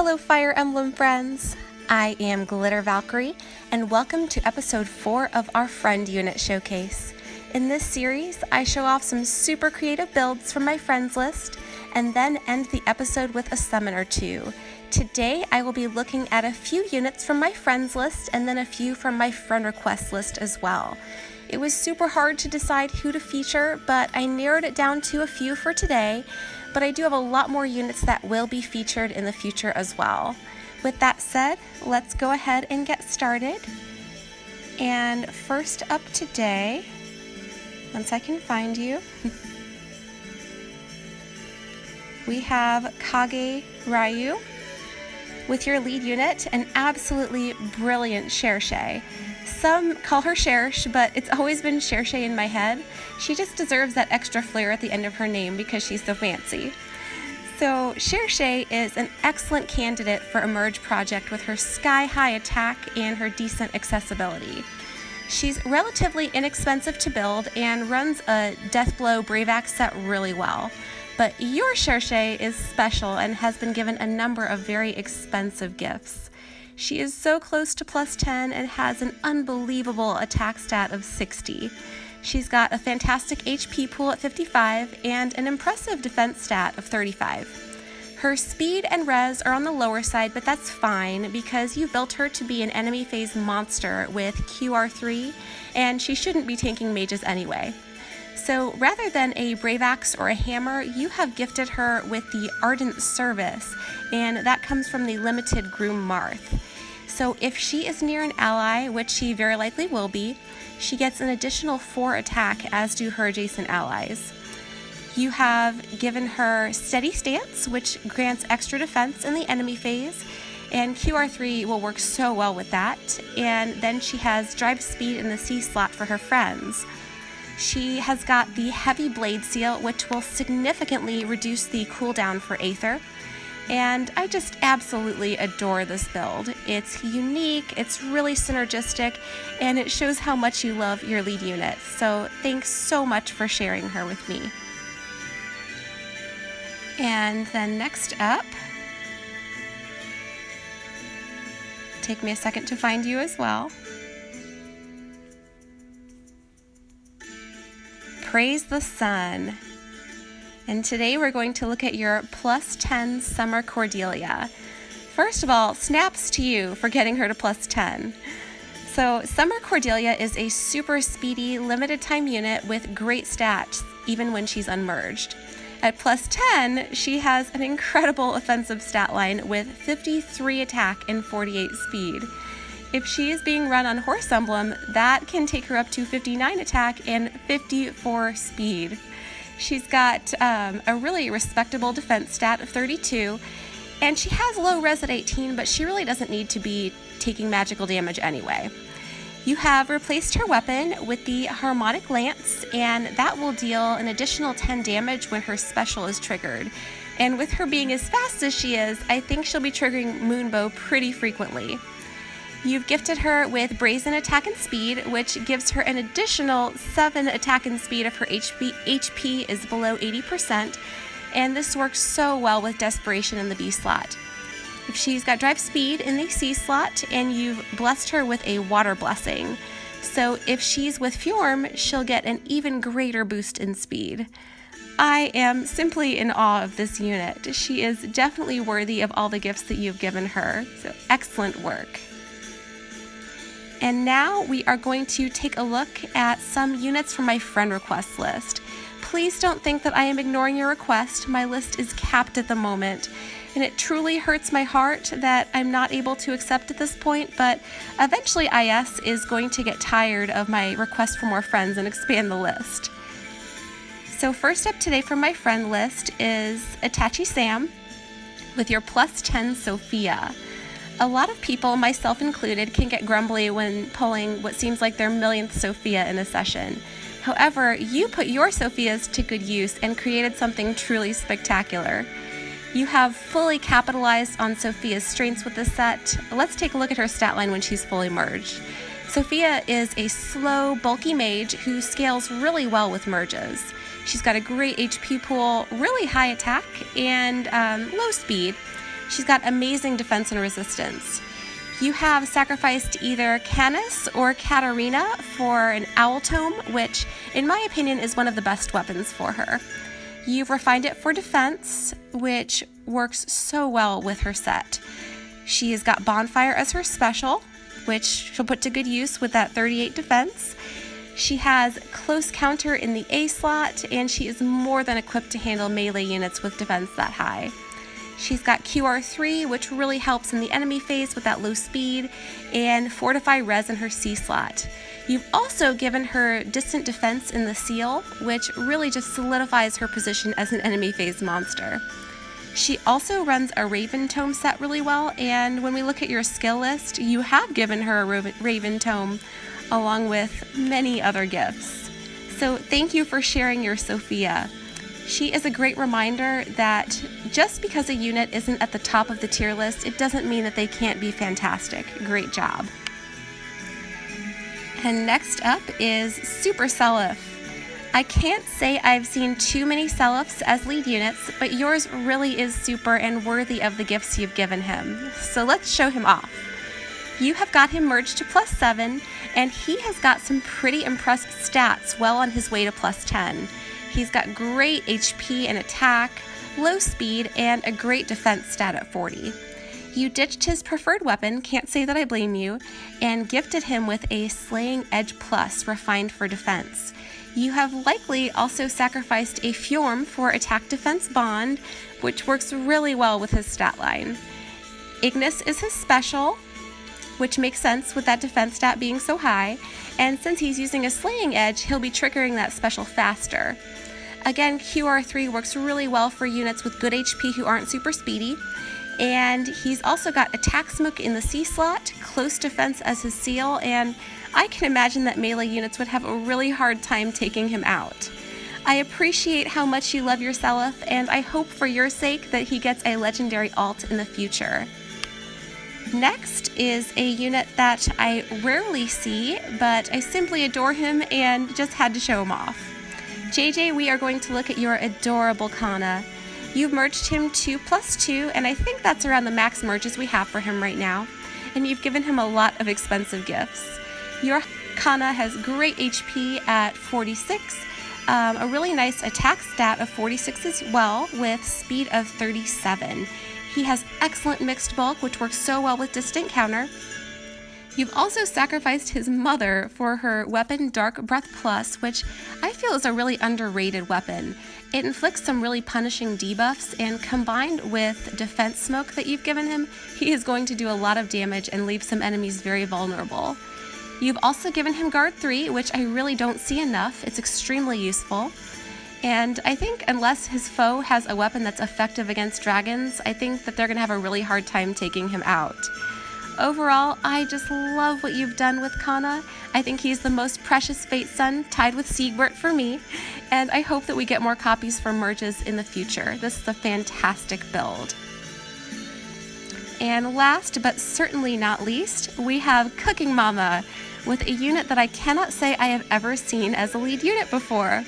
Hello Fire Emblem friends! I am Glitter Valkyrie, and welcome to episode 4 of our Friend Unit Showcase. In this series, I show off some super creative builds from my friends list, and then end the episode with a summon or two. Today, I will be looking at a few units from my friends list, and then a few from my friend request list as well. It was super hard to decide who to feature, but I narrowed it down to a few for today, but I do have a lot more units that will be featured in the future as well. With that said, let's go ahead and get started. And first up today, once I can find you, we have Koga Ryu with your lead unit, an absolutely brilliant Cherche. Some call her Cherche, but it's always been Cherche in my head. She just deserves that extra flair at the end of her name because she's so fancy. So Cherche is an excellent candidate for Emerge Project with her sky-high attack and her decent accessibility. She's relatively inexpensive to build and runs a Deathblow Brave Axe set really well. But your Cherche is special and has been given a number of very expensive gifts. She is so close to plus 10 and has an unbelievable attack stat of 60. She's got a fantastic HP pool at 55 and an impressive defense stat of 35. Her speed and res are on the lower side, but that's fine because you built her to be an enemy phase monster with QR3, and she shouldn't be tanking mages anyway. So rather than a Brave Axe or a hammer, you have gifted her with the Ardent Service, and that comes from the limited Groom Marth. So if she is near an ally, which she very likely will be, she gets an additional 4 attack, as do her adjacent allies. You have given her Steady Stance, which grants extra defense in the enemy phase, and QR3 will work so well with that. And then she has Drive Speed in the C slot for her friends. She has got the Heavy Blade Seal, which will significantly reduce the cooldown for Aether. And I just absolutely adore this build. It's unique, it's really synergistic, and it shows how much you love your lead unit. So thanks so much for sharing her with me. And then next up, take me a second to find you as well. Praise the Sun. And today we're going to look at your plus 10 Summer Cordelia. First of all, snaps to you for getting her to plus 10. So Summer Cordelia is a super speedy, limited time unit with great stats, even when she's unmerged. At plus 10, she has an incredible offensive stat line with 53 attack and 48 speed. If she is being run on Horse Emblem, that can take her up to 59 attack and 54 speed. She's got a really respectable defense stat of 32, and she has low res at 18, but she really doesn't need to be taking magical damage anyway. You have replaced her weapon with the Harmonic Lance, and that will deal an additional 10 damage when her special is triggered. And with her being as fast as she is, I think she'll be triggering Moonbow pretty frequently. You've gifted her with Brazen Attack and Speed, which gives her an additional 7 attack and speed if her HP is below 80%, and this works so well with Desperation in the B slot. If she's got Drive Speed in the C slot, and you've blessed her with a Water Blessing, so if she's with Fjorm, she'll get an even greater boost in speed. I am simply in awe of this unit. She is definitely worthy of all the gifts that you've given her, so excellent work. And now we are going to take a look at some units from my friend request list. Please don't think that I am ignoring your request. My list is capped at the moment, and it truly hurts my heart that I'm not able to accept at this point, but eventually IS is going to get tired of my request for more friends and expand the list. So first up today from my friend list is Itachi Sam with your plus 10 Sophia. A lot of people, myself included, can get grumbly when pulling what seems like their millionth Sophia in a session. However, you put your Sophias to good use and created something truly spectacular. You have fully capitalized on Sophia's strengths with this set. Let's take a look at her stat line when she's fully merged. Sophia is a slow, bulky mage who scales really well with merges. She's got a great HP pool, really high attack, and low speed. She's got amazing defense and resistance. You have sacrificed either Canis or Katarina for an owl tome, which, in my opinion, is one of the best weapons for her. You've refined it for defense, which works so well with her set. She's got Bonfire as her special, which she'll put to good use with that 38 defense. She has Close Counter in the A slot, and she is more than equipped to handle melee units with defense that high. She's got QR3, which really helps in the enemy phase with that low speed, and Fortify Res in her C slot. You've also given her Distant Defense in the Seal, which really just solidifies her position as an enemy phase monster. She also runs a Raven Tome set really well, and when we look at your skill list, you have given her a Raven Tome along with many other gifts. So thank you for sharing your Sophia. She is a great reminder that just because a unit isn't at the top of the tier list, it doesn't mean that they can't be fantastic. Great job. And next up is Super Seliph. I can't say I've seen too many Seliphs as lead units, but yours really is super and worthy of the gifts you've given him. So let's show him off. You have got him merged to +7, and he has got some pretty impressive stats well on his way to +10. He's got great HP and attack, low speed, and a great defense stat at 40. You ditched his preferred weapon, can't say that I blame you, and gifted him with a Slaying Edge Plus refined for defense. You have likely also sacrificed a Fjorm for attack defense bond, which works really well with his stat line. Ignis is his special, which makes sense with that defense stat being so high, and since he's using a Slaying Edge, he'll be triggering that special faster. Again, QR3 works really well for units with good HP who aren't super speedy, and he's also got Attack Smoke in the C slot, Close Defense as his seal, and I can imagine that melee units would have a really hard time taking him out. I appreciate how much you love your Seliph, and I hope for your sake that he gets a legendary alt in the future. Next is a unit that I rarely see, but I simply adore him and just had to show him off. JJ, we are going to look at your adorable Kana. You've merged him to +2, and I think that's around the max merges we have for him right now, and you've given him a lot of expensive gifts. Your Kana has great HP at 46, a really nice attack stat of 46 as well, with speed of 37. He has excellent mixed bulk, which works so well with Distant Counter. You've also sacrificed his mother for her weapon Dark Breath Plus, which I feel is a really underrated weapon. It inflicts some really punishing debuffs, and combined with Defense Smoke that you've given him, he is going to do a lot of damage and leave some enemies very vulnerable. You've also given him Guard 3, which I really don't see enough. It's extremely useful. And I think unless his foe has a weapon that's effective against dragons, I think that they're going to have a really hard time taking him out. Overall, I just love what you've done with Kana. I think he's the most precious Fate Son, tied with Siegbert for me, and I hope that we get more copies for merges in the future. This is a fantastic build. And last, but certainly not least, we have Cooking Mama, with a unit that I cannot say I have ever seen as a lead unit before.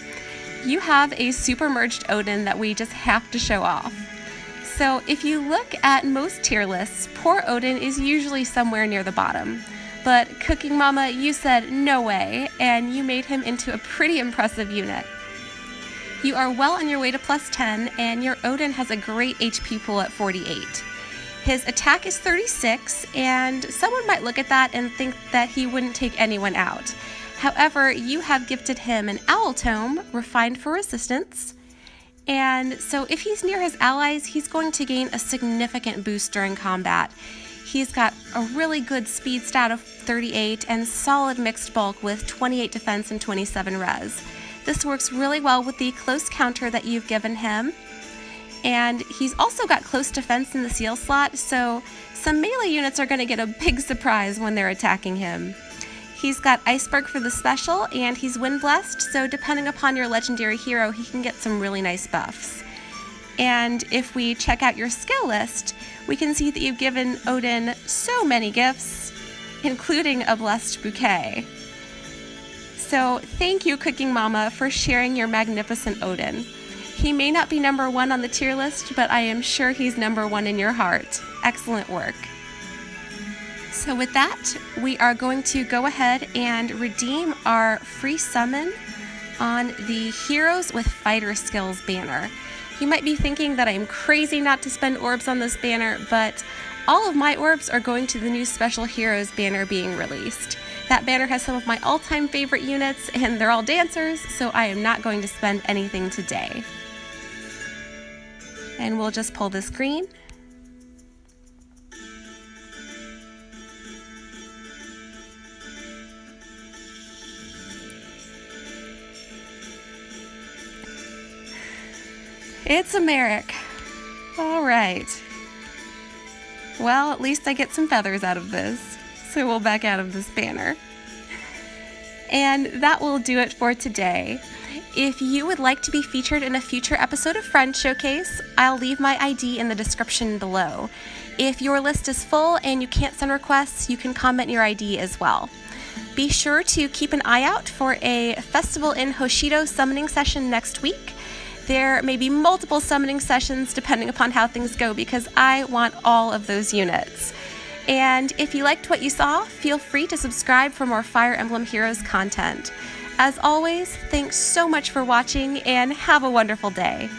You have a super merged Odin that we just have to show off. So if you look at most tier lists, poor Odin is usually somewhere near the bottom. But Cooking Mama, you said no way, and you made him into a pretty impressive unit. You are well on your way to +10, and your Odin has a great HP pool at 48. His attack is 36, and someone might look at that and think that he wouldn't take anyone out. However, you have gifted him an Owl Tome, refined for resistance, and so if he's near his allies, he's going to gain a significant boost during combat. He's got a really good speed stat of 38 and solid mixed bulk with 28 defense and 27 res. This works really well with the close counter that you've given him. And he's also got close defense in the seal slot, so some melee units are going to get a big surprise when they're attacking him. He's got Iceberg for the special, and he's Wind Blessed, so depending upon your legendary hero, he can get some really nice buffs. And if we check out your skill list, we can see that you've given Odin so many gifts, including a Blessed Bouquet. So thank you, Cooking Mama, for sharing your magnificent Odin. He may not be number 1 on the tier list, but I am sure he's number 1 in your heart. Excellent work. So with that, we are going to go ahead and redeem our free summon on the Heroes with Fighter Skills banner. You might be thinking that I'm crazy not to spend orbs on this banner, but all of my orbs are going to the new Special Heroes banner being released. That banner has some of my all-time favorite units, and they're all dancers, so I am not going to spend anything today. And we'll just pull this green. It's a Merrick. All right. Well, at least I get some feathers out of this, so we'll back out of this banner. And that will do it for today. If you would like to be featured in a future episode of Friend Showcase, I'll leave my ID in the description below. If your list is full and you can't send requests, you can comment your ID as well. Be sure to keep an eye out for a Festival in Hoshido summoning session next week. There may be multiple summoning sessions depending upon how things go because I want all of those units. And if you liked what you saw, feel free to subscribe for more Fire Emblem Heroes content. As always, thanks so much for watching and have a wonderful day.